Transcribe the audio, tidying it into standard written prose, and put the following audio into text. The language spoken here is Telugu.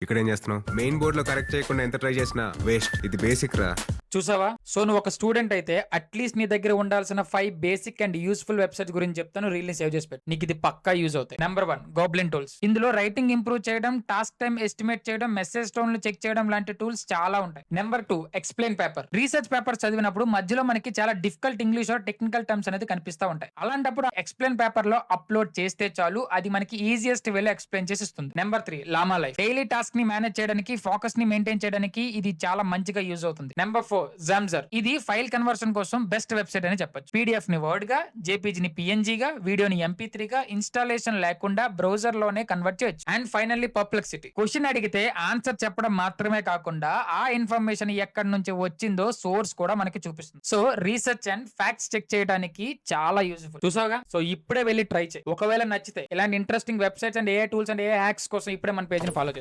ఇక్కడ ఏం చేస్తున్నావు? మెయిన్ బోర్డ్ లో కరెక్ట్ చేయకుండా ఎంత ట్రై చేసినా వేస్ట్. ఇది బేసిక్ రా. చూసావా? సో నువ్వు ఒక స్టూడెంట్ అయితే అట్లీస్ట్ నీ దగ్గర ఉండాల్సిన 5 బేసిక్ అండ్ యూస్ఫుల్ వెబ్సైట్స్ గురించి చెప్తాను. రీల్ ని సేవ్ చేసి పెట్టు. నీకు ఇది పక్కా యూజ్ అవుతాయి. Number 1 goblin tools. ఇందులో రైటింగ్ ఇంప్రూవ్ చేయడం, టాస్క్ టైం ఎస్టిమేట్ చేయడం, మెసేజ్ టోన్లు చెక్ చేయడం లాంటి టూల్స్ చాలా ఉంటాయి. Number 2 explain paper. Research paper చదివినప్పుడు మధ్యలో మనకి చాలా difficult English are technical terms అనేది కనిపిస్తా ఉంటాయి. అలాంటప్పుడు ఎక్స్ప్లెయిన్ పేపర్ లో అప్లోడ్ చేస్తే చాలు, అది మనకి ఈజియెస్ట్ వేలో ఎక్స్ప్లెయిన్ చేసి ఇస్తుంది. Number 3 Llama life. Daily task ని మేనేజ్ చేయడానికి, ఫోకస్ ని మెయింటైన్ చేయడానికి ఇది చాలా మంచిగా యూజ్ అవుతుంది. Number 4 Zamzar. ఇది ఫైల్ కన్వర్షన్ కోసం బెస్ట్ వెబ్సైట్ అని చెప్పొచ్చు. పీడిఎఫ్ ని వర్డ్ గా, జేపీజీ ని పిఎన్జీ గా, వీడియోని ఎంపీ3 గా ఇన్స్టాలేషన్ లేకుండా బ్రౌజర్ లోనే కన్వర్ట్ చేయొచ్చు. And finally Perplexity. క్వశ్చన్ అడిగితే ఆన్సర్ చెప్పడం మాత్రమే కాకుండా ఆ ఇన్ఫర్మేషన్ ఎక్కడి నుంచి వచ్చిందో సోర్స్ కూడా మనకి చూపిస్తుంది. So research and facts check చేయడానికి చాలా యూజ్ఫుల్. చూసావుగా? సో ఇప్పుడే వెళ్ళి ట్రై చేయి. ఒకవేళ నచ్చితే ఇలాంటి interesting websites and A tools and A hacks కోసం ఇప్పుడే మన పేజ్ ని ఫాలో చేయి.